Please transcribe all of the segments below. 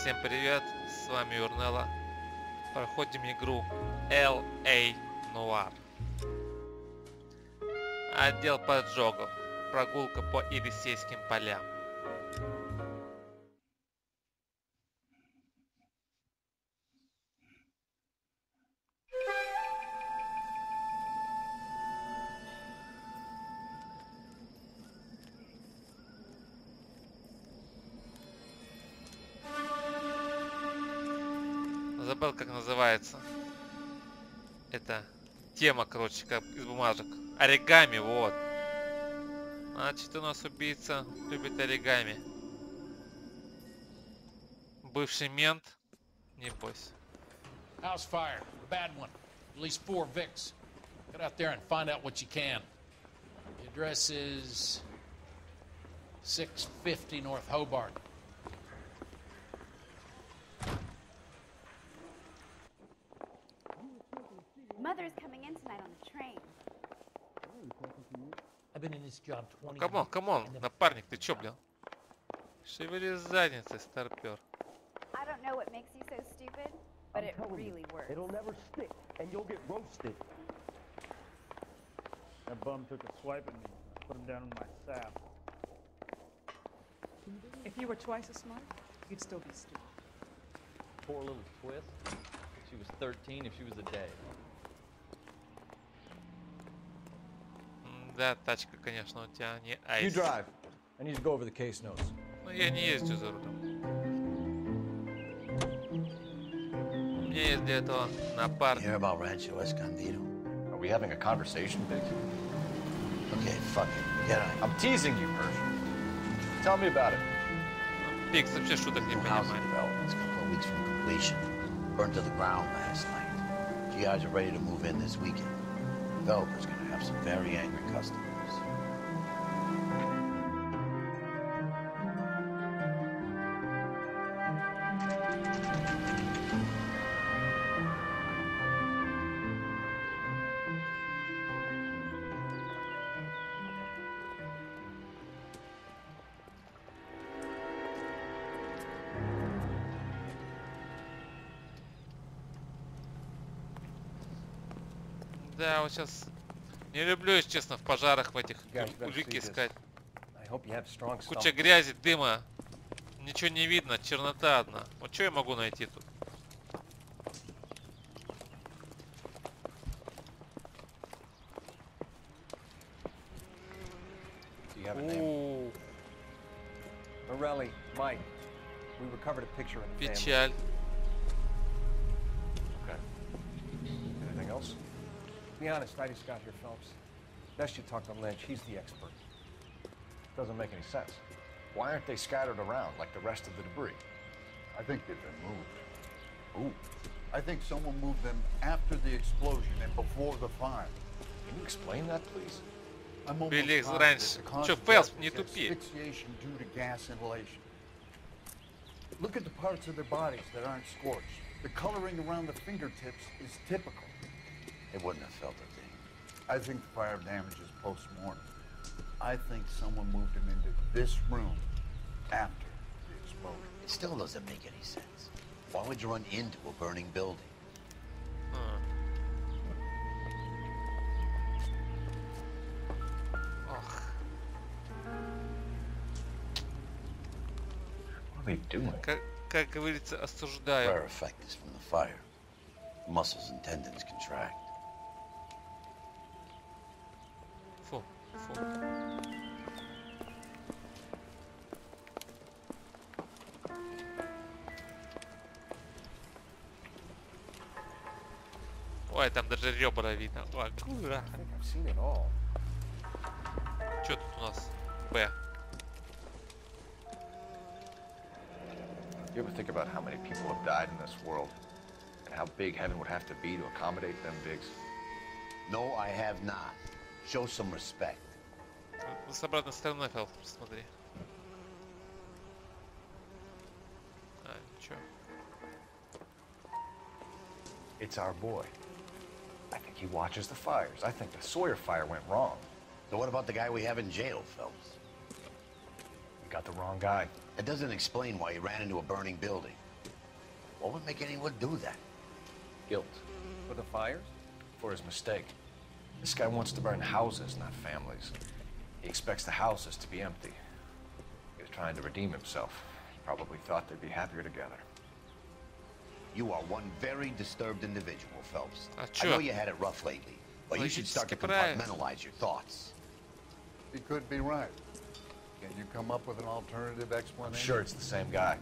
Всем привет, с вами Юрнелла. Проходим игру L.A. Noire. Отдел поджогов. Прогулка по Елисейским полям. Забыл, как называется. Это тема, короче, как из бумажек. Оригами, вот. Значит, у нас убийца любит оригами. Бывший мент, небось. House fire, bad one. At least 4 Vicks. Get out there and find out what you can. The address is 650 North Hobart. Mother's coming in tonight on the train. I've been in this job 20 Камон, напарник, ты чё, блин? Шевели задницей, старпер. I don't know what makes you so stupid, but it really works. It'll never stick, and you'll get roasted. That bum took a swipe at me. I put him down in my sap. If you were twice as smart, you'd still be stupid. Poor little twist. She was 13 if she was a day. Да, тачка, конечно, у тебя не You айс. drive. I need to go over the case notes. Но я не езжу за рулем. У меня есть для этого напарник. Hear about Rancho Escondido? Are we having a conversation, Big? Okay, fuck it. Get out. I'm teasing you, Hersh. Tell me about it. Пикс вообще шуток не New housing понимает. development. It's a couple of weeks from completion. Burned to the ground last night. GIs are ready to move in this weekend. Developer's gonna have some very angry customers. Да, вот сейчас не люблю, если честно, в пожарах в этих улики искать. I hope you have strong Куча stomach. грязи, дыма. Ничего не видно, чернота одна. Вот что я могу найти тут? Do you have a name? У, Morelli, Mike. We recovered a picture of the family. печаль. Okay. Anything else? Be honest, I just got here, Phelps. Best you talk to Lynch. He's the expert. Doesn't make any sense. Why aren't they scattered around like the rest of the debris? I think they've been moved. Ooh. I think someone moved them after the explosion and before the fire. Can you explain that, please? I'm almost Билли positive раньше. the cause Чё, of Фэлс, death не is тупи. asphyxiation due to gas inhalation. Look at the parts of their bodies that aren't scorched. The coloring around the fingertips is typical. They wouldn't have felt a thing. I think the fire damage is post-mortem. I think someone moved him into this room after the explosion. It still doesn't make any sense. Why would you run into a burning building? А. Ох, What are they doing? как говорится, осуждаю. Rare effect is from the fire. The muscles and tendons contract. Фу, фу. Ой, там даже ребра видно. Ой, I think I've seen it all. что тут у нас? Б. You ever think about how many people have died in this world? And how big heaven would have to be to accommodate them, Biggs? No, I have not. Show some respect. С обратной стороны, Фэлс, посмотри. А, ничего. It's our boy. I think he watches the fires. I think the Sawyer fire went wrong. So what about the guy we have in jail, Phelps? We got the wrong guy. That doesn't explain why he ran into a burning building. What would make anyone do that? Guilt. For the fires? For his mistake. This guy wants to burn houses, not families. He expects the houses to be empty. He was trying to redeem himself. Probably thought they'd be happier together. You are one very disturbed individual, Phelps. А I чё? know you had it rough lately, but you should start to Логически правильно. compartmentalize your thoughts. He could be right. Can you come up with an alternative I'm explanation? sure it's the same guy.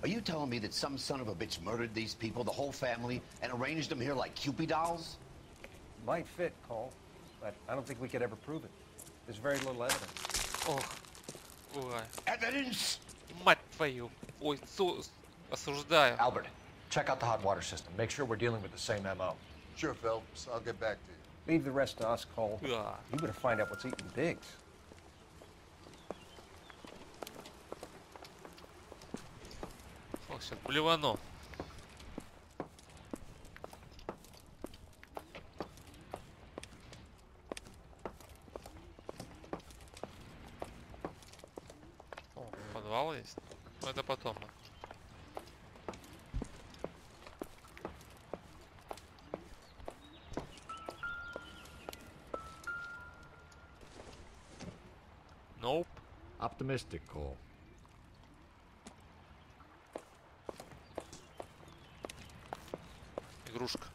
Are you telling me that some son of a bitch murdered these people, the whole family, and arranged them here like Cupid dolls? Might fit, Cole, but I don't think we could ever prove it. There's very little evidence. Ох, ой, Evidence? мать твою. Ой, осуждаю. Albert, check out the hot water system. Make sure we're dealing with the same MO. Sure, Phelps. I'll get back to you. Leave the rest to us, Cole. Да. You better find out what's eating Biggs. О, сейчас блевану. О, подвал есть. Но это потом. Nope. Optimistic, Cole. Игрушка.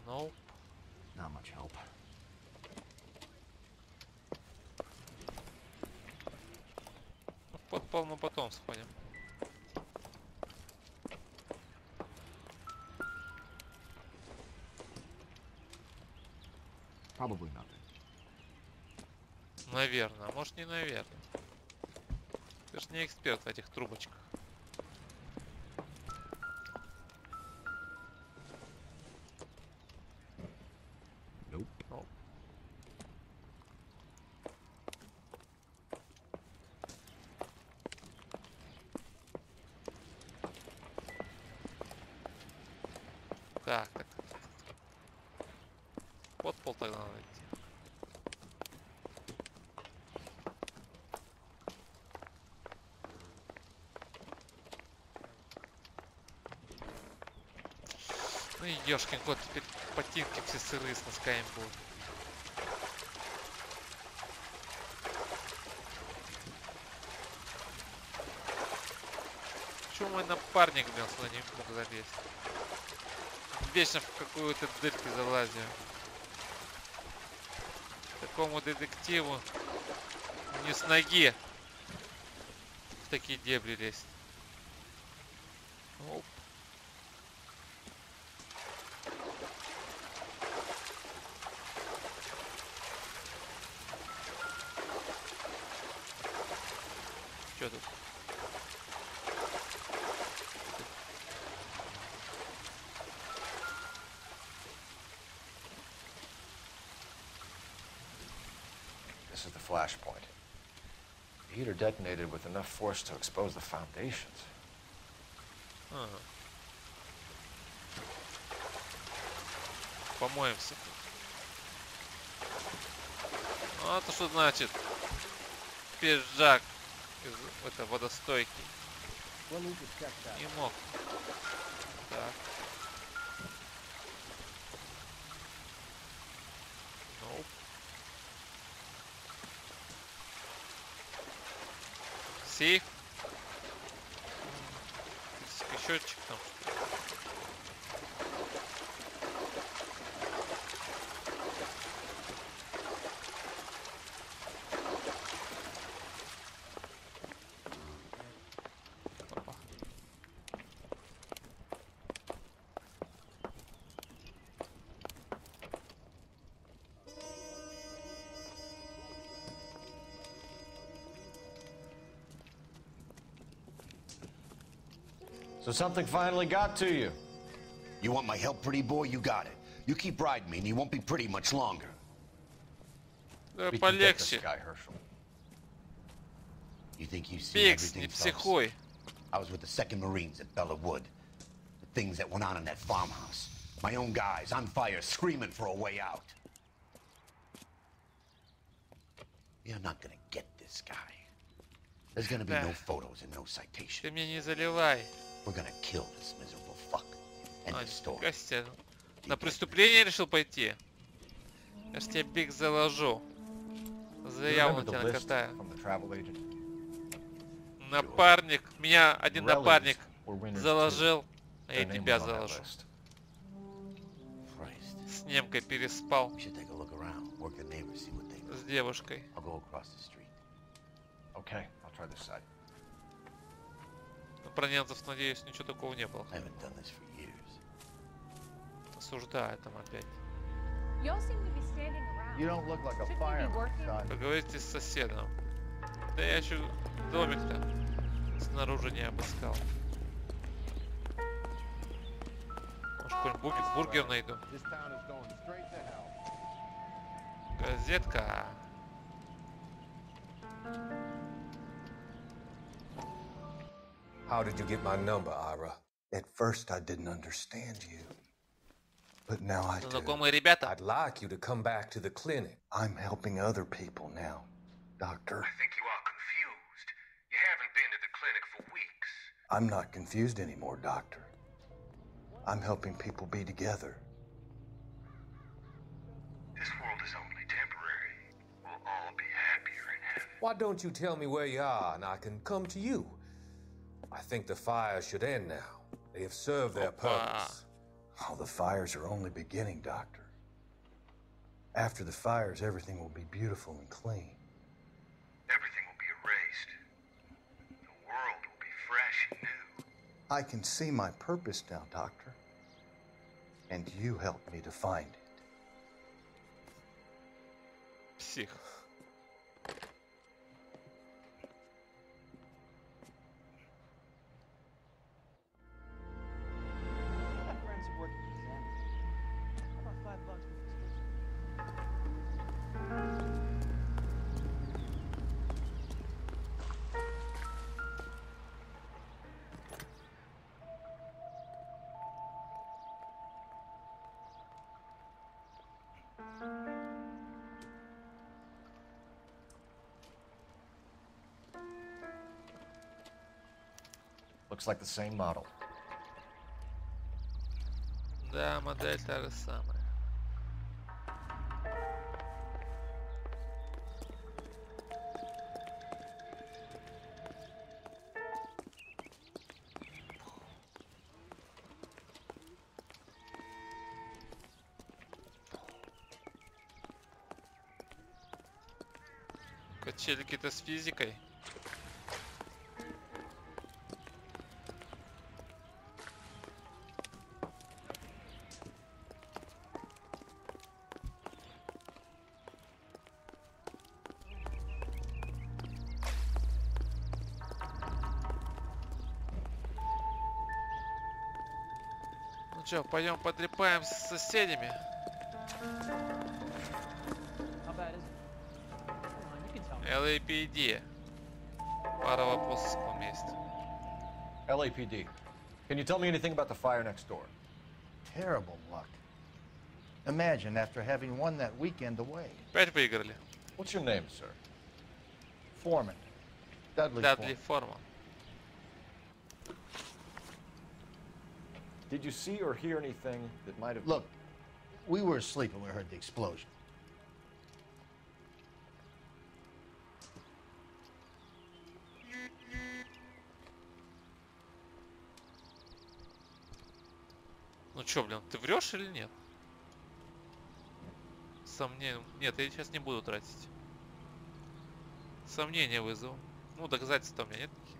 Nope. Not much help. Подпал, но потом сходим. Probably nothing. Наверное, а может не наверное. Ты же не эксперт в этих трубочках. Nope. Nope. Так. Вот пол тогда надо идти. Ну и ёшкин кот, теперь ботинки все сырые с носками будут. Чё мой напарник, блин, сюда не мог залезть? Вечно в какую-то дырку залазим. Такому детективу не с ноги в такие дебри лезть. Оп. Чё тут? This is the flashpoint. The heater detonated with enough force to expose the foundations. Ага. Помоемся. А это что значит? Пиджак из это водостойкий. Не мог. Так. Nope. Сейф. Счетчик там. Опа. So something finally got to you. You want my help, pretty boy? You got it. You keep riding me and you won't be pretty much longer. Да We can get this полегче. guy, Herschel. You think you see Бикс, не everything, Phelps? психуй. I was with the 2nd Marines at Bella Wood. The things that went on in that farmhouse. My own guys on fire, screaming for a way out. You're not gonna get this guy. There's gonna be no photos and no citation. Ты мне не заливай. We're gonna kill this miserable fuck. End of story. Костя, на преступление решил пойти? Я ж тебе биг заложу. Заяву на тебя накатаю. Напарник. Меня один напарник заложил, а я тебя заложу. С немкой переспал. С девушкой. Но про немцев, надеюсь, ничего такого не было. Осуждаю там опять. Поговорите с соседом. Да я еще домик-то снаружи не обыскал. Может, какой-нибудь бургер найду. Газетка. How did you get my number, Ira? At first I didn't understand you. But now I do. Знакомые ребята. I'd like you to come back to the clinic. I'm helping other people now, Doctor. I think you are confused. You haven't been to the clinic for weeks. I'm not confused anymore, Doctor. I'm helping people be together. This world is only temporary. We'll all be happier in heaven. Why don't you tell me where you are and I can come to you? I think the fires should end now. They have served their purpose. Oh, the fires are only beginning, Doctor. After the fires, everything will be beautiful and clean. Everything will be erased. The world will be fresh and new. I can see my purpose now, Doctor. And you helped me to find it. Псих. Looks like the same model. Да, модель та же самая. Качели какие-то с физикой. Ну чё, пойдем потрепаем с соседями. LAPD. Пара вопросов к вам есть. LAPD. Can you tell me anything about the fire next door? Terrible luck. Imagine after having won that weekend away. Опять выиграли. What's your name, sir? Foreman. Dudley Foreman. Did you see or hear anything that might have... Look, we were asleep when we heard the explosion. Ну чё, блин, ты врешь или нет? Сомнения... Нет, я сейчас не буду тратить. Сомнения вызову. Ну, доказательств-то у меня нет никаких.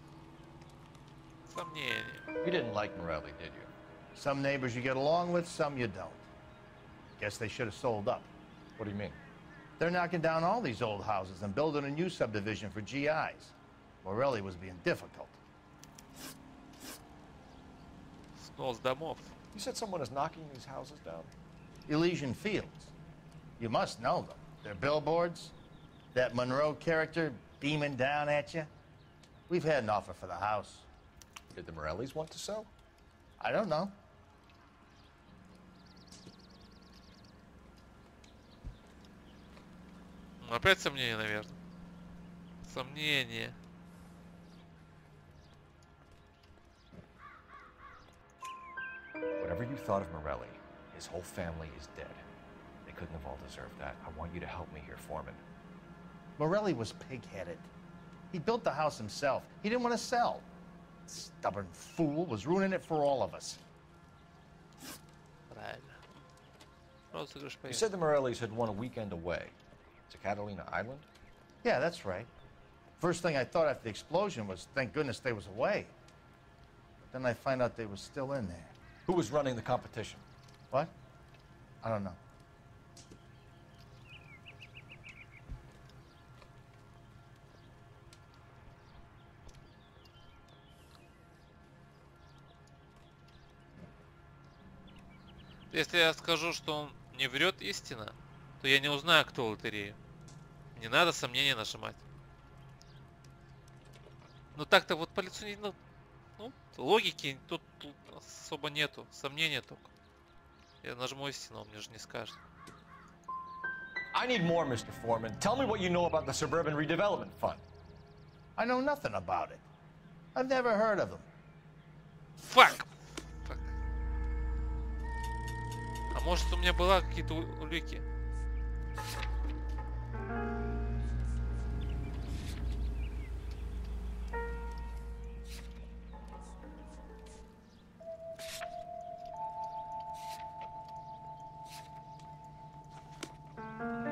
Сомнения. You didn't like Morelli, did you? Some neighbors you get along with, some you don't. Guess they should have sold up. What do you mean? They're knocking down all these old houses and building a new subdivision for GIs. Morelli was being difficult. Снос домов. You said someone is knocking these houses down? Elysian Fields. You must know them. Their billboards, that Monroe character beaming down at you. We've had an offer for the house. Did the Morellis want to sell? I don't know. Опять сомнения, наверное. Сомнения. Whatever you thought of Morelli, his whole family is dead. They couldn't have all deserved that. I want you to help me here, Foreman. Morelli was pig-headed. He built the house himself. He didn't want to sell. Stubborn fool was ruining it for all of us. Правильно. Розыгрыш You поехал. said the Morellis had won a weekend away to Catalina Island? Yeah, that's right. First thing I thought after the explosion was, thank goodness they was away. But then I find out they was still in there. Who was running the competition? What? I don't know. Если я скажу, что он не врет истина, то я не узнаю, кто лотерею. Не надо сомнения нажимать. Ну так-то вот по лицу не... Ну, логики тут особо нету. Сомнения только. Я нажму истину, он мне же не скажет. I need more, Mr. Foreman. Tell me what you know about the Suburban Redevelopment Fund. I know nothing about it. I've never heard of them. Fuck! Fuck. А может у меня была какие-то улики?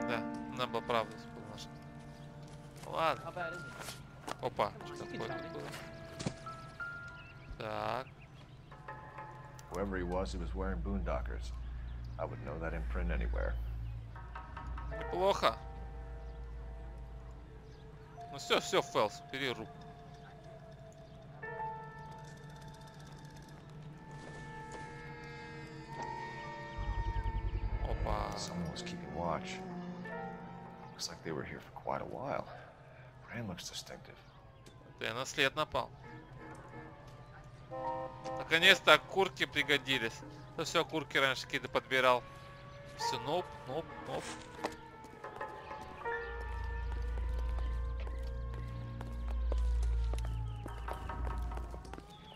Да, нам бы правду был наш. Ладно. Опа, что такое тут было? Так. Whoever he was wearing boondockers. I would know that imprint anywhere. Плохо. Ну все, Фэлс, бери руку. Опа. Someone was keeping watch. Looks like they were here for quite a while. Brand looks distinctive. Ты на след напал. Наконец-то окурки пригодились. Да все, окурки раньше какие-то подбирал. Все, ноп.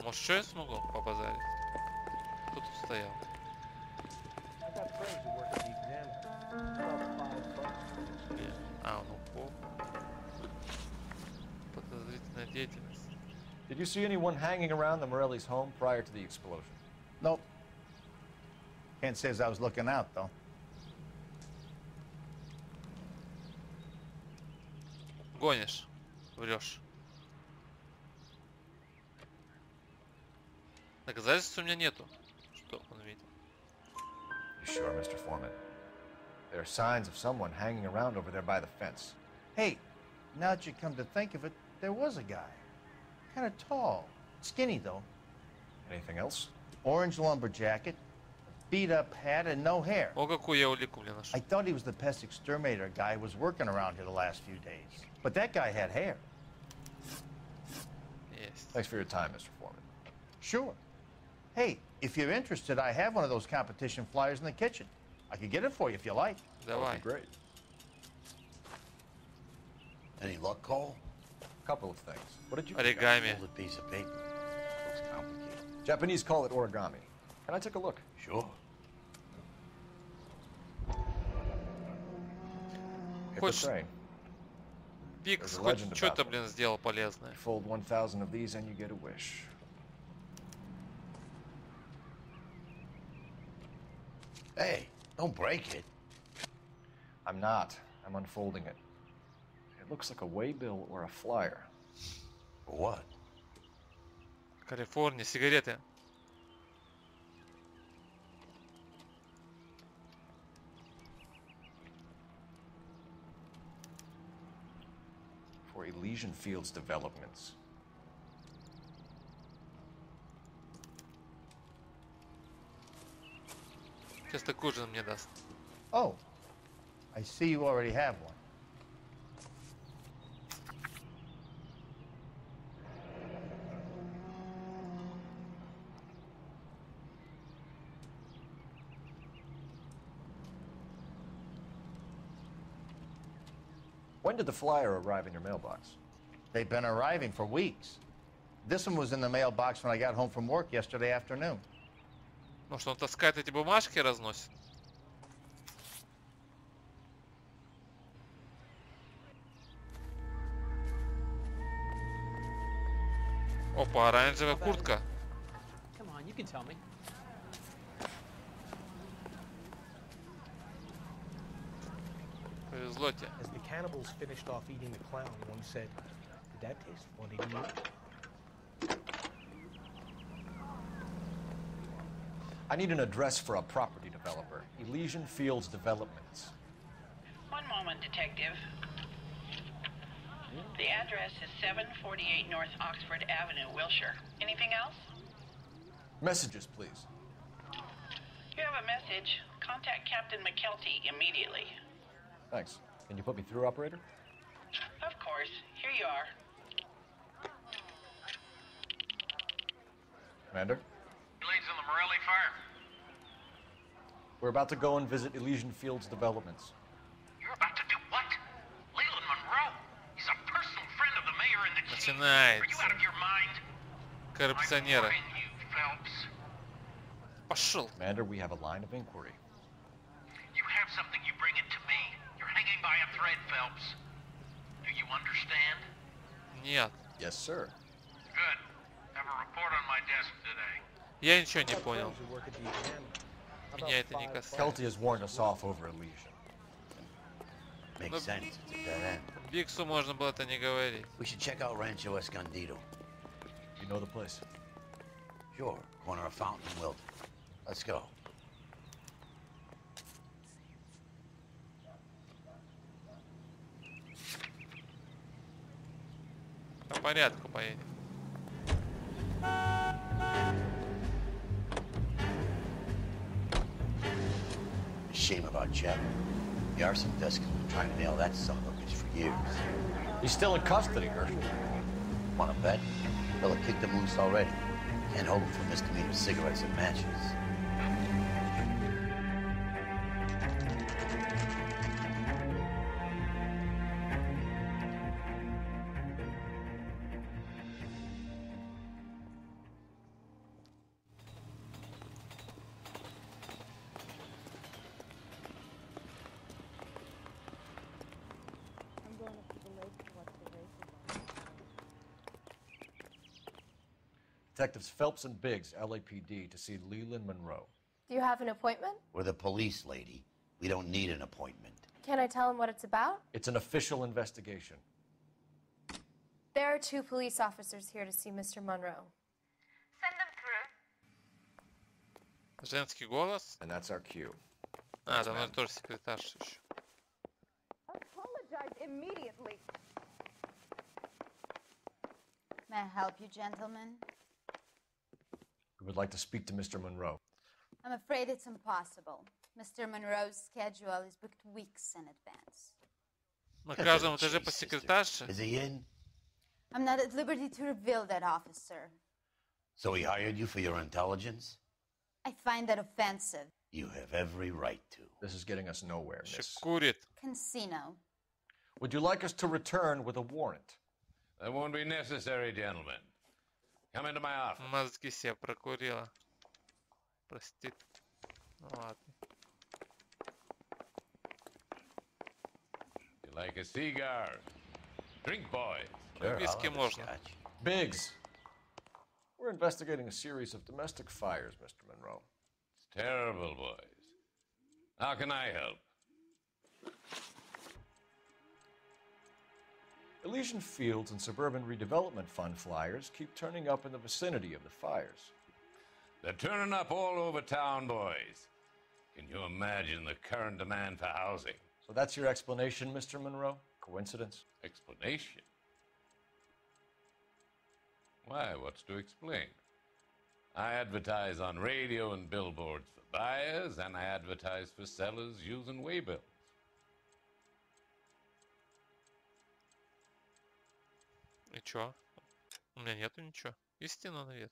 Может, что я смогу побазарить? Кто тут стоял? А, он упал. Подозрительная деятельность. Did you see anyone hanging around the Morelli's home prior to the explosion? Nope. Can't say as I was looking out, though. Гонишь. Врешь. Доказательств у меня нету. Что он видел? You sure, Mr. Foreman? There are signs of someone hanging around over there by the fence. Hey, now that you come to think of it, there was a guy. Kind of tall. Skinny, though. Anything else? Orange lumber jacket, beat-up hat, and no hair. О, какую я улику, блин, нашел. I thought he was the pest exterminator guy who was working around here the last few days. But that guy had hair. Есть. Thanks for your time, Mr. Foreman. Sure. Hey, if you're interested, I have one of those competition flyers in the kitchen. I could get it for you if you like. Давай. Great. Any luck, Cole? Couple of things. What did you Оригами. Folded piece of paper. Looks complicated. Japanese call it origami. Can I take a look? Sure. Hit the Хочешь train. Пикс There's a хоть legend что-то, about блин, сделал полезное. You fold 1,000 of these and you get a wish. Hey, don't break it. I'm not. I'm unfolding it. It looks like a waybill or a flyer. For what? Калифорния, сигареты. For Elysian Fields developments. Сейчас такой же он мне даст. Oh, I see you already have one. When did the flyer arrive in your mailbox? They've been arriving for weeks. This one was in the mailbox when I got home from work yesterday afternoon. Может, он таскает эти бумажки, разносит? Опа, оранжевая куртка. Come on, you can tell me. Повезло тебе. As the cannibals finished off eating the clown, one said, "Did that taste funny to you?" I need an address for a property developer. Elysian Fields Developments. One moment, Detective. The address is 748 North Oxford Avenue, Wilshire. Anything else? Messages, please. You have a message. Contact Captain McKelty immediately. Thanks. Can you put me through, operator? Of course. Here you are. Commander? Leads on the Morelli fire. We're about to go and visit Elysian Fields Developments. You're about to do what? Leland Monroe. He's a personal friend of the mayor and the chief. Are you Начинается. out of your mind? Коррупционеры. I warn you, Phelps. Пошел. Commander, we have a line of inquiry. You have something, you bring it to me. You're hanging by a thread, Phelps. Do you understand? Нет. Yes, sir. Good. Have a report on my desk today. Я ничего не понял. Меня это не касается. Kelty has warned us off over Elysian. Makes sense. It's a dead end. Биксу можно было это не говорить. We should check out Rancho Escondido. You know the place? Sure. Corner of Fountain and Wilton. Let's go. По порядку поедем. Shame about Jeb. The arson desk has been trying to nail that son of a bitch for years. He's still in custody, Herschel. Wanna bet? Fella kicked him loose already. Can't hold him for misdemeanor cigarettes and matches. I'm going up to the lake to watch the races on. Detectives Phelps and Biggs, LAPD, to see Leland Monroe. Do you have an appointment? We're the police, lady. We don't need an appointment. Can I tell him what it's about? It's an official investigation. There are 2 police officers here to see Mr. Monroe. Send them through. Женский голос. And that's our cue. А, там тоже секретарша еще. Apologize immediately. May I help you, gentlemen? We would like to speak to Mr. Monroe. I'm afraid it's impossible. Mr. Monroe's schedule is booked weeks in advance. На каждом этаже по секретарше. Is he in? I'm not at liberty to reveal that, officer. So he hired you for your intelligence? I find that offensive. You have every right to. This is getting us nowhere, miss. Курит. Casino. Would you like us to return with a warrant? That won't be necessary, gentlemen. Come into my office. Мозги себе прокурила. Простит. Ну ладно. You like a cigar? Drink, boys. Ну, виски можно. Biggs. We're investigating a series of domestic fires, Mr. Monroe. It's terrible, boys. How can I help? Elysian Fields and Suburban Redevelopment Fund flyers keep turning up in the vicinity of the fires. They're turning up all over town, boys. Can you imagine the current demand for housing? So that's your explanation, Mr. Monroe? Coincidence? Explanation? Why, what's to explain? I advertise on radio and billboards for buyers, and I advertise for sellers using waybills. И чё? У меня нету ничего. Истина, наверное.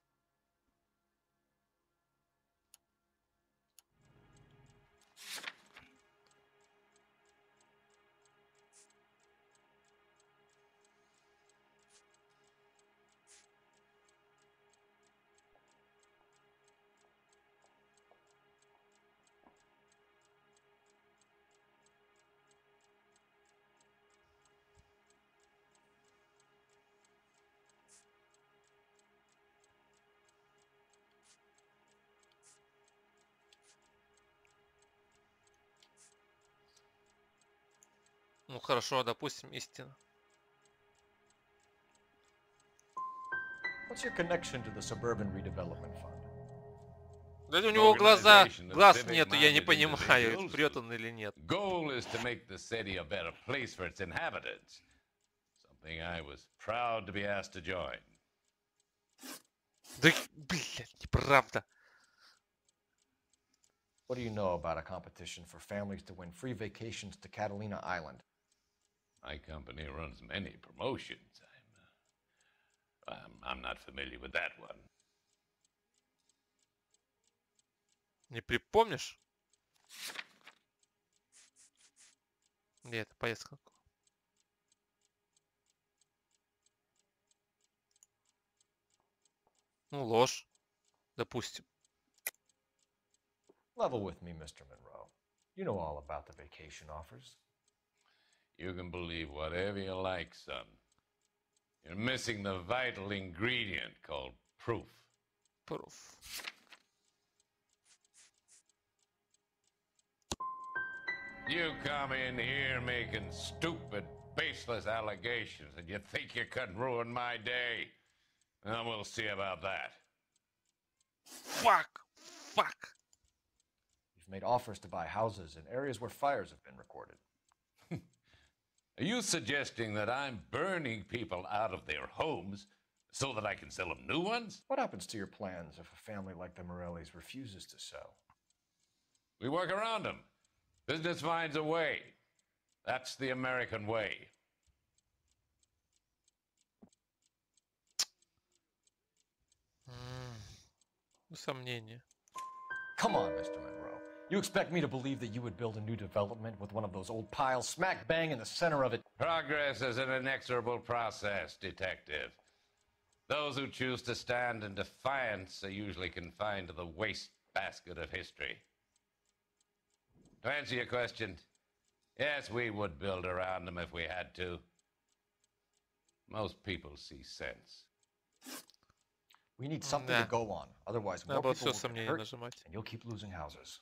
Ну хорошо, допустим, истина. What's your connection to the Suburban Redevelopment Fund? Да у него глаз Organization of нету, я не civic-minded понимаю, individuals. врет он или нет. Goal is to make the city a better place for its inhabitants. Something I was proud to be asked to join. Да, блядь, неправда. What do you know about a competition for families to win free vacations to Catalina Island? My company runs many promotions. I'm not familiar with that one. Не припомнишь? Где это поездка? Ну, ложь. Допустим. Level with me, Mr. Monroe. You know all about the vacation offers. You can believe whatever you like, son. You're missing the vital ingredient called proof. Proof. You come in here making stupid, baseless allegations, and you think you can ruin my day? And we'll see about that. Fuck! You've made offers to buy houses in areas where fires have been recorded. Are you suggesting that I'm burning people out of their homes so that I can sell them new ones? What happens to your plans if a family like the Morellis refuses to sell? We work around them. Business finds a way. That's the American way. Сомнение. Come on, Mr. Monroe. You expect me to believe that you would build a new development with one of those old piles smack bang in the center of it? Progress is an inexorable process, Detective. Those who choose to stand in defiance are usually confined to the wastebasket of history. To answer your question, yes, we would build around them if we had to. Most people see sense. We need something to go on. Otherwise, more people will get hurt, and you'll keep losing houses.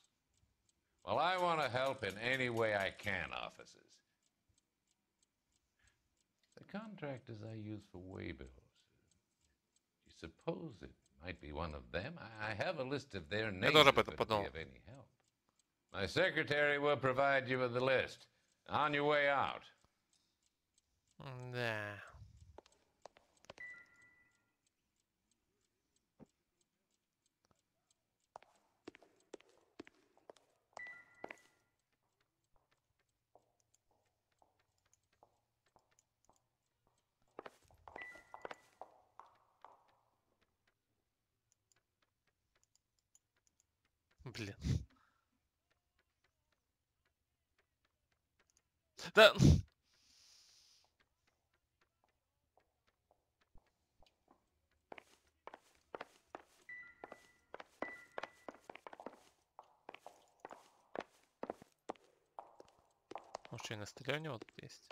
Well, I want to help in any way I can, officers. The contractors I use for waybills, you suppose it might be one of them? I have a list of their names if it would be of any help. My secretary will provide you with the list. On your way out. Да. Блин. Да. Может, что и на столе у него тут есть?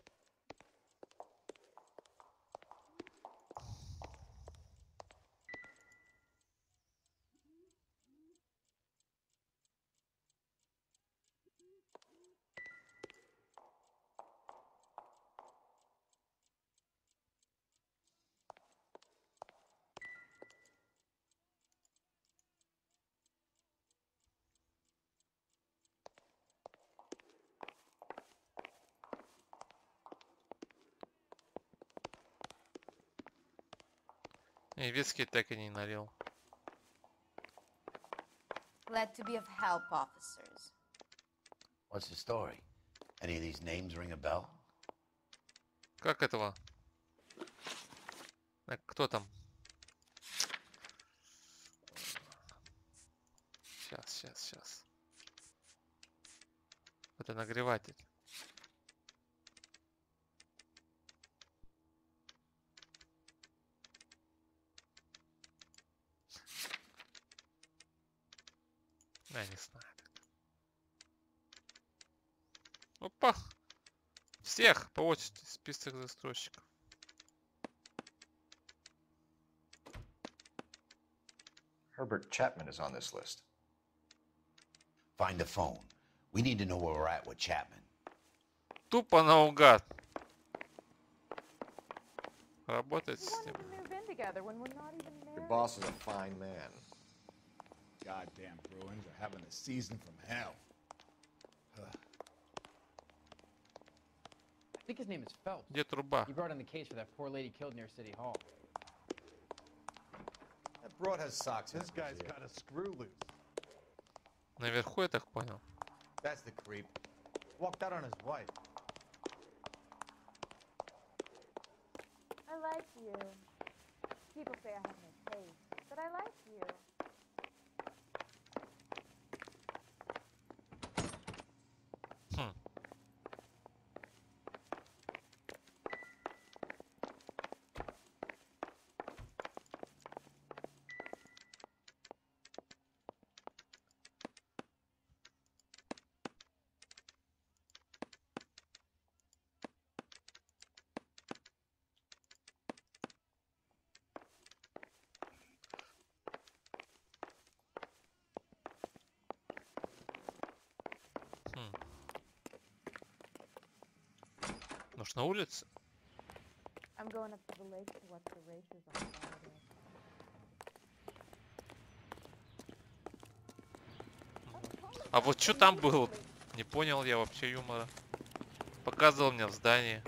И виски так и не налил. Glad to be of help, officers. What's the story? Any of these names ring a bell? Как этого? Так, кто там? Сейчас. Это нагреватель. Я не знаю. Опа! Всех по очереди список застройщиков. Herbert Chapman is on this list. Find the phone. We need to know where we're at with Chapman. Тупо наугад. Работает система. Move in together when we're not even Your married. boss is a fine man. Goddamn Bruins are having a season from hell. I think his name is Phelps. Где труба? He brought in the case for that poor lady killed near City Hall. That broad has socks. This guy's got a screw loose. Наверху, я так понял. That's the creep. Walked out on his wife. I like you. People say I have no taste, but I like you. Хм. Может, на улице? I'm going up to the lake to watch the races on Saturday. А вот что там было? Не понял я вообще юмора. Показывал мне в здании.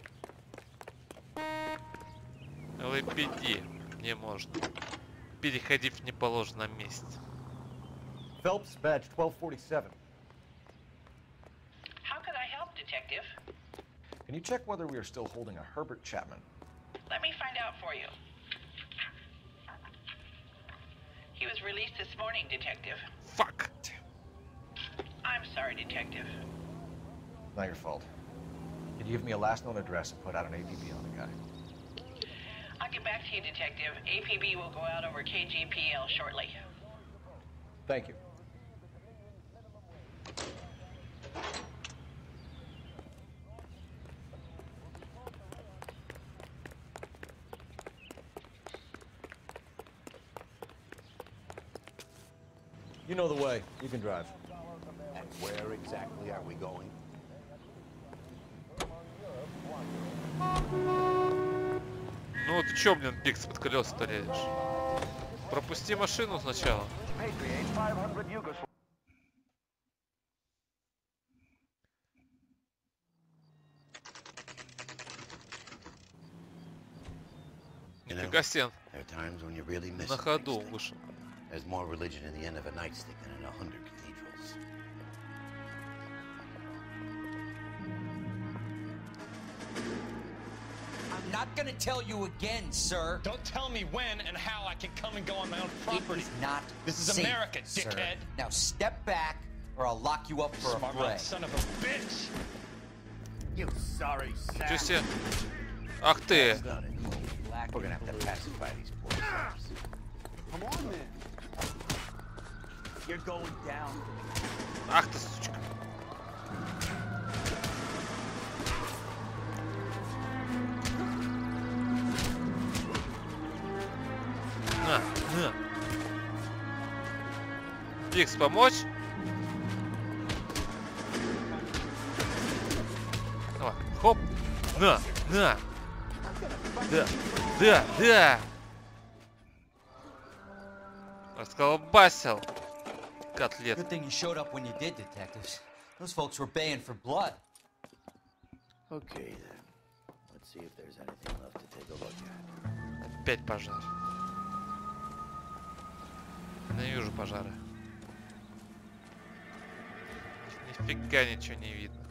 LAPD. Не можно. Переходить в неположенном месте. Phelps, badge 1247. How could I help, Detective? Can you check whether we are still holding a Herbert Chapman? Let me find out for you. He was released this morning, Detective. Fuck. I'm sorry, Detective. Not your fault. Can you give me a last known address and put out an APB on the guy? I'll get back to you, Detective. APB will go out over KGPL shortly. Thank you. You know the way. You can drive. And where exactly are we going? Ну ты чё, блин, Бикс, под колеса-то лезешь? Пропусти машину сначала. Нифига себе. There are times when you really miss На ходу вышел. There's more religion in the end of a nightstick than in 100 cathedrals. I'm not gonna tell you again, sir. Don't tell me when and how I can come and go on my own property. It is not This is safe, America, sir. dickhead. Now step back, or I'll lock you up for Smart a fray. son of a bitch. You sorry Чё sap. себе? Ах ты! We're gonna have to pacify these poor saps. Come on, man. You're going down. Ах ты, сучка. На. Бикс, помочь? Давай, хоп. На. Да. Расколбасил. Котлет. Good thing you showed up when you did, detectives. Those folks were baying for blood. Okay then. Let's see if there's anything left to take a look at. Опять пожар. Ненавижу пожары. Нифига ничего не видно.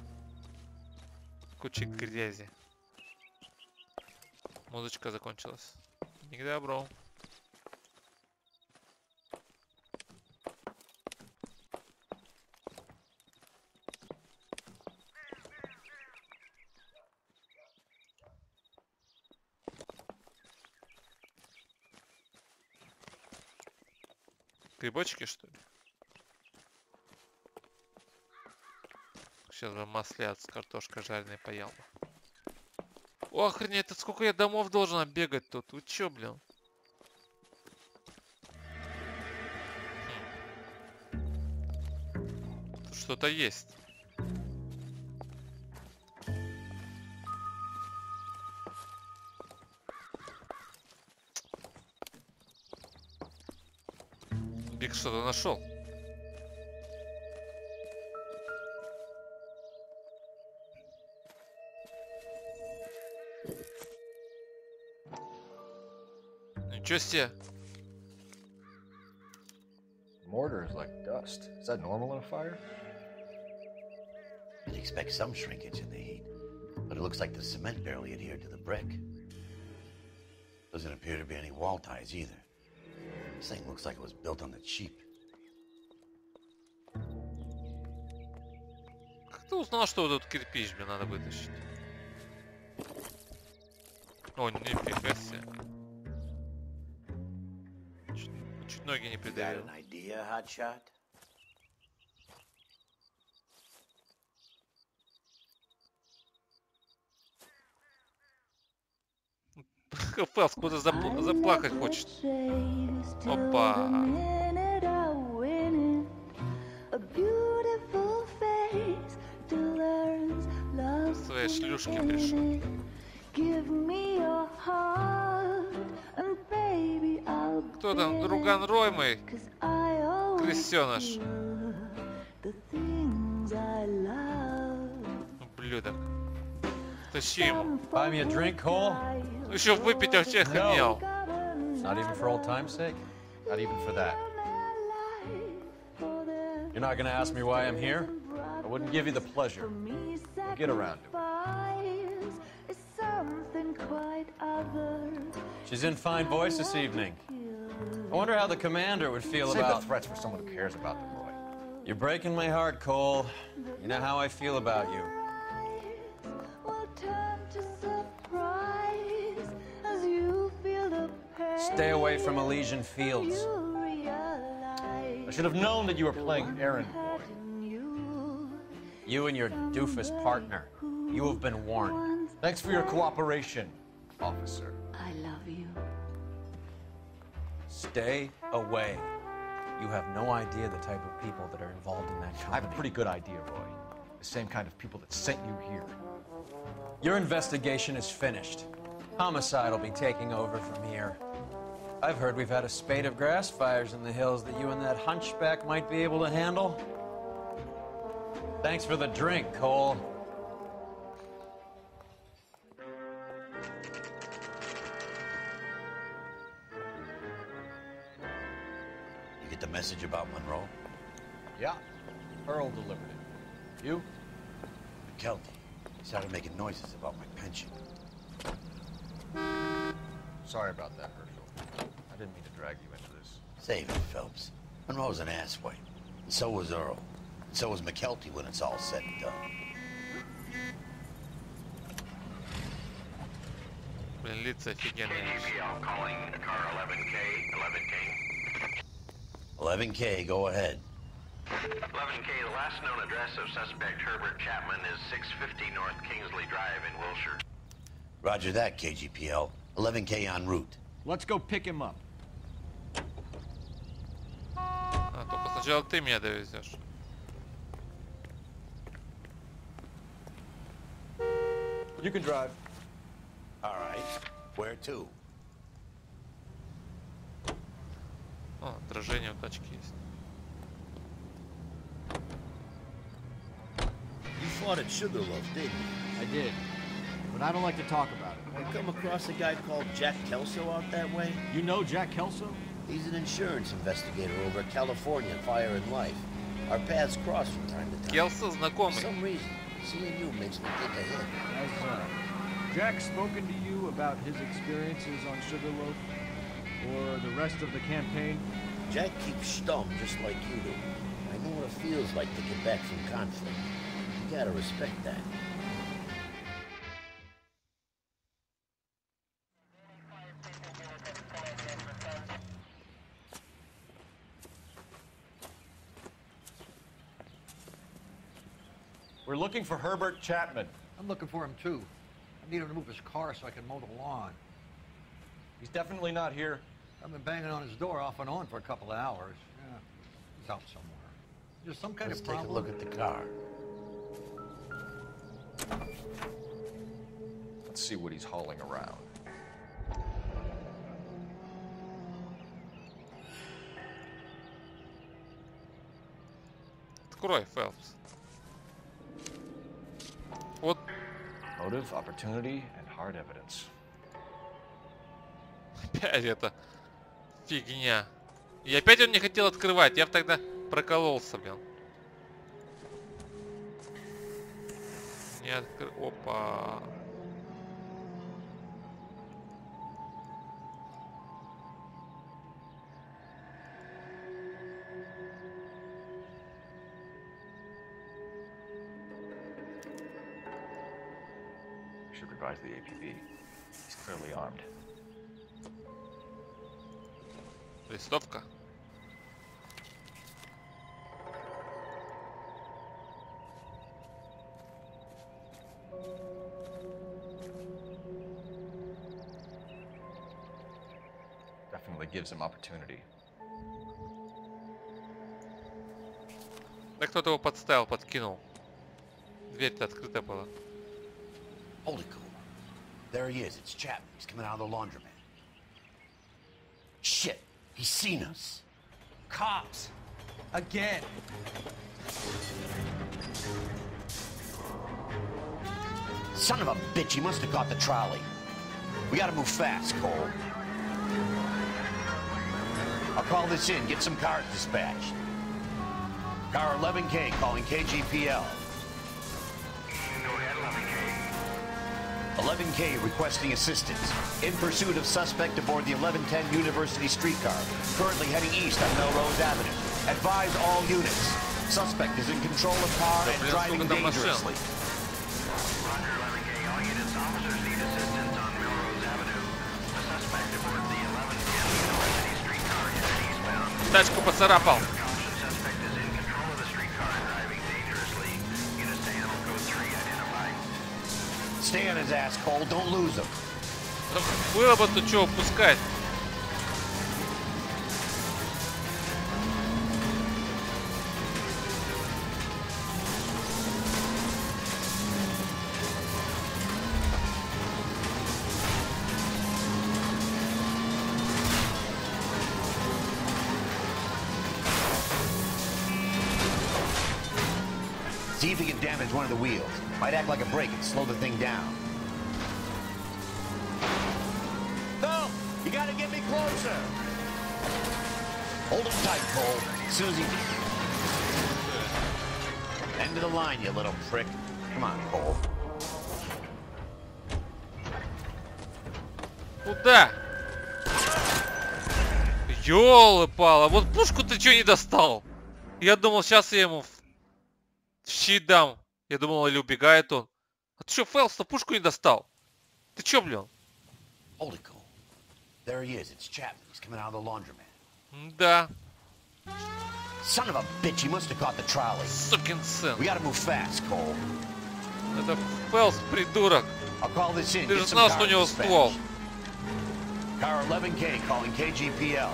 Куча грязи. Музычка закончилась. Не к добру. Грибочки, что ли? Сейчас бы маслят с картошкой жареной поел бы. О, охренеть, это сколько я домов должен оббегать тут? Вы чё, блин? Тут что-то есть. что-то нашел. Ничего себе. Mortar is like dust. Is that normal in a fire? You'd expect some shrinkage in the heat, but it looks like the cement barely adhered to the brick. Doesn't appear to be any wall ties either. This thing looks like it was built on the cheap. Как ты узнал, что вот этот кирпич мне надо вытащить? О, нифига себе. Чуть ноги не придавил. Got an idea, hotshot? Фэлс куда-то заплакать хочет. Опа. Своей шлюшки пришел. Кто там? Друган Роймой? Крысеныш. Ублюдок. Тащи ему. Buy me a drink, Cole? Еще выпить вообще охренел. Not even for old time's sake? Not even for that. You're not gonna ask me why I'm here? I wouldn't give you the pleasure. We'll get around to it. She's in fine voice this evening. I wonder how the commander would feel Save about... the threats for someone who cares about them, Roy. You're breaking my heart, Cole. You know how I feel about you. Stay away from Elysian Fields. I should have known that you were playing errand boy. You and your doofus partner. You have been warned. Thanks for your cooperation, officer. I love you. Stay away. You have no idea the type of people that are involved in that company. I have a pretty good idea, Roy. The same kind of people that sent you here. Your investigation is finished. Homicide will be taking over from here. I've heard we've had a spate of grass fires in the hills that you and that hunchback might be able to handle. Thanks for the drink, Cole. You get the message about Monroe? Yeah. Earl delivered it. You? McKelty. He started making noises about my pension. Sorry about that, Herschel. I didn't mean to drag you into this. Save it, Phelps. Monroe's an asswipe. And so was Earl. And so was McKelty when it's all said and done. Блин, лица офигенные. KGPL calling car 11K. 11K, go ahead. 11K, the last known address of suspect Herbert Chapman is 650 North Kingsley Drive in Wilshire. Roger that, KGPL. 11K en route. Let's go pick him up. А, только сначала ты меня довезешь. You can drive. All right. Where to? О, отражение у тачки есть. You fought at Sugarloaf, didn't you? I did, but I don't like to talk about it. I come across a guy called Jack Kelso out that way. You know Jack Kelso? He's an insurance investigator over at California Fire and Life. Our paths cross from time to time. Келсо знакомый. For some reason, seeing you makes me think ahead. Has Jack spoken to you about his experiences on Sugarloaf? Or the rest of the campaign? Jack keeps stum just like you do. I know what it feels like to get back from conflict. You gotta respect that. We're looking for Herbert Chapman. I'm looking for him, too. I need him to move his car so I can mow the lawn. He's definitely not here. I've been banging on his door off and on for a couple of hours. Yeah, he's out somewhere. There's some kind Let's of take problem. a look at the car. Let's see what he's hauling around. Открой, Фелпс. Вот. Motive, opportunity, and hard evidence. Опять это фигня. И опять он не хотел открывать. Я бы тогда прокололся, блин. Не открыл. Опа. Should revise the APB. He's clearly armed. Листовка. Definitely gives him opportunity. Да кто-то его подставил, подкинул. Дверь-то открыта была. Hold it cool. There he is. It's Chapman. He's coming out of the laundromat. Shit. He's seen us. Cops. Again. Son of a bitch. He must have caught the trolley. We gotta move fast, Cole. I'll call this in. Get some cars dispatched. Car 11K calling KGPL. 11K requesting assistance. In pursuit of suspect aboard the 1110 University streetcar. Currently heading east on Melrose Avenue. Advise all units. Suspect is in control of car and driving dangerously. Roger, 11K. All units, officers need assistance on Melrose Avenue. The suspect aboard the 1110 University streetcar headed eastbound. Тачку поцарапал. Caution, suspect is in control of the streetcar and driving dangerously. Units to animal code 3 identified. Stay on his ass, Cole. Don't lose him. Было бы тут что упускать. See if he can damage one of the wheels. Might act like a brake and slow the thing down. No! You gotta get me closer! Hold him tight, Cole. Susie. End of the line, you little prick. Come on, Cole. Куда? Ёлы-палы, вот пушку ты чё не достал? Я думал, сейчас я ему в щит дам. Я думал, или убегает он. А ты чё, Фэлс-то пушку не достал? Ты чё, блин? Hold it, Cole. There he is. It's Chapman. He's coming out of the laundromat. Да. Son of a bitch. He must have caught the trolley. Сукин сын. We gotta move fast, Cole. Это Фэлс, придурок. I'll call this in. Ты же Get some знал, что у cars него dispatched. ствол. Car 11K calling KGPL.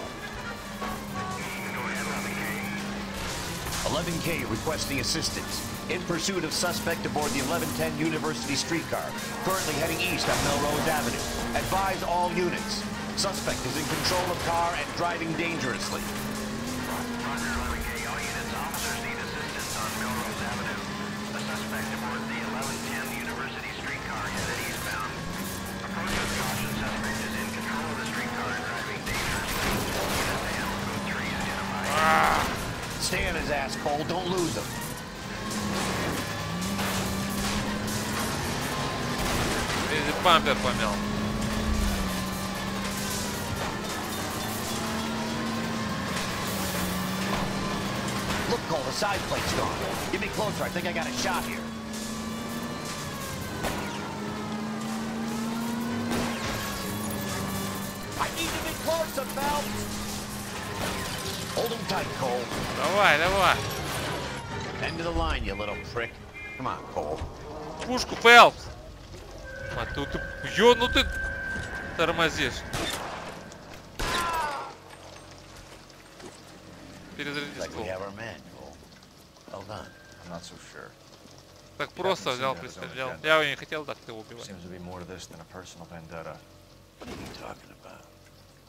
11K requesting assistance. In pursuit of suspect aboard the 1110 University streetcar. Currently heading east on Melrose Avenue. Advise all units. Suspect is in control of car and driving dangerously. Roger, 11K. All units, officers need assistance on Melrose Avenue. The suspect aboard the 1110 University streetcar headed eastbound. Approach with caution. Suspect is in control of the streetcar and driving dangerously. Units to animal code 3 identified. Stay on his ass, Cole. Don't lose him. Бампер помял. Look, Cole, the side plate's gone. Get me closer. I think I got a shot here. I need to be closer, Phelps. Hold him tight, Cole. Давай, давай. End of the line, you little prick. Come on, Cole. Пушку, Фэлпс. А тут ты... ну ты тормозишь. Перезаряди ствол. Так просто взял, пристрелял. Я его не хотел так его убивать. Seems to be more to this than a personal vendetta. What are you talking about?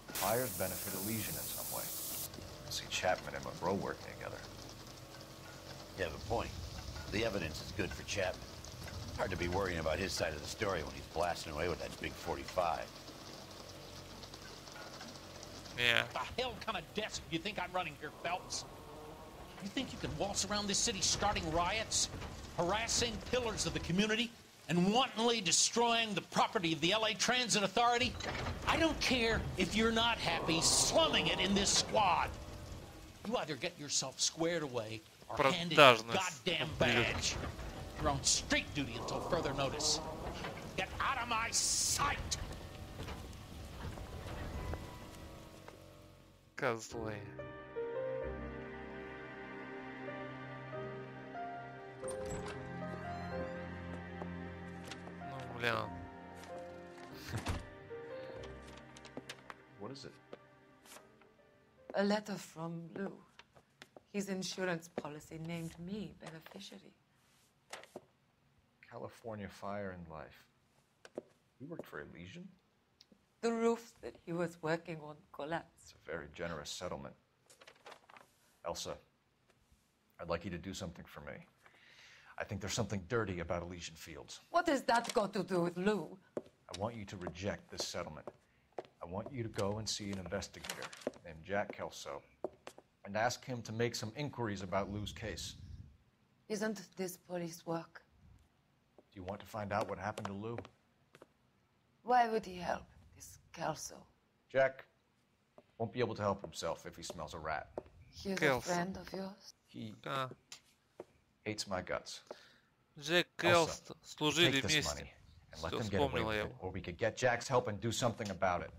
Fires benefit Elysian in some way. I see Chapman and Monroe working together. You have a point. The evidence is good for Chapman. Hard to be worrying about his side of the story when he's blasting away with that big 45. Yeah. What the hell kind of desk do you think I'm running here, Phelps? You think you can waltz around this city starting riots, harassing pillars of the community, and wantonly destroying the property of the LA Transit Authority? I don't care if you're not happy slumming it in this squad. You either get yourself squared away or hand in your goddamn badge. You're on street duty until further notice. Get out of my sight! Козлы. Ну, блин. What is it? A letter from Lou. His insurance policy named me beneficiary. California Fire and Life. You worked for Elysian? The roof that he was working on collapsed. It's a very generous settlement. Elsa, I'd like you to do something for me. I think there's something dirty about Elysian Fields. What has that got to do with Lou? I want you to reject this settlement. I want you to go and see an investigator named Jack Kelso and ask him to make some inquiries about Lou's case. Isn't this police work? Do you want to find out what happened to Lou? Why would he help, this Kelso? Jack won't be able to help himself if he smells a rat. He's a friend of yours? He hates my guts. Джек Elsa, Келс служили take this вместе. money and let Всё, them get away вспомнила with я it, его. or we could get Jack's help and do something about it.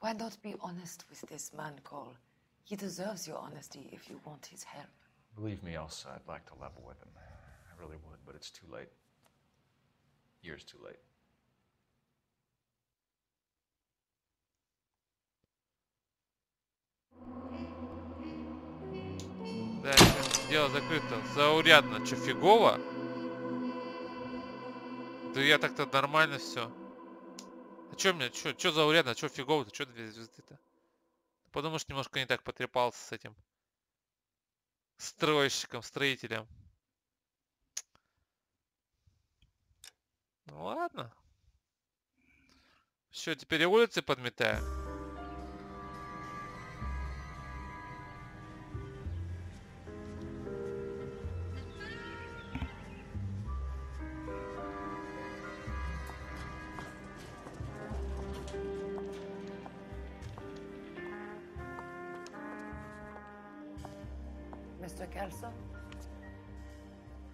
Why not be honest with this man, Cole? He deserves your honesty if you want his help. Believe me, Elsa, I'd like to level with him. I really would, but it's too late. Years too late. Да, дело закрыто. Заурядно. Че, фигово? Да я так-то нормально все. А чё мне, чё заурядно, чё фигово-то, чё 2 звезды-то? Подумаешь, немножко не так потрепался с этим стройщиком, строителем. Ну ладно. Все, теперь я улицы подметаю. Mr. Kelso?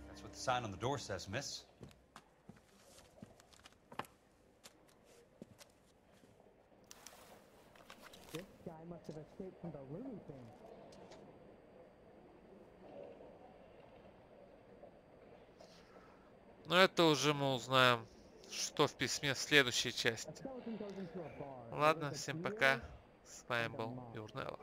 That's what the sign on the door says, miss. This guy must have escaped from the Looney Bin. Но это уже мы узнаем, что в письме в следующей части. Ладно, всем пока. С вами был Юрнелло.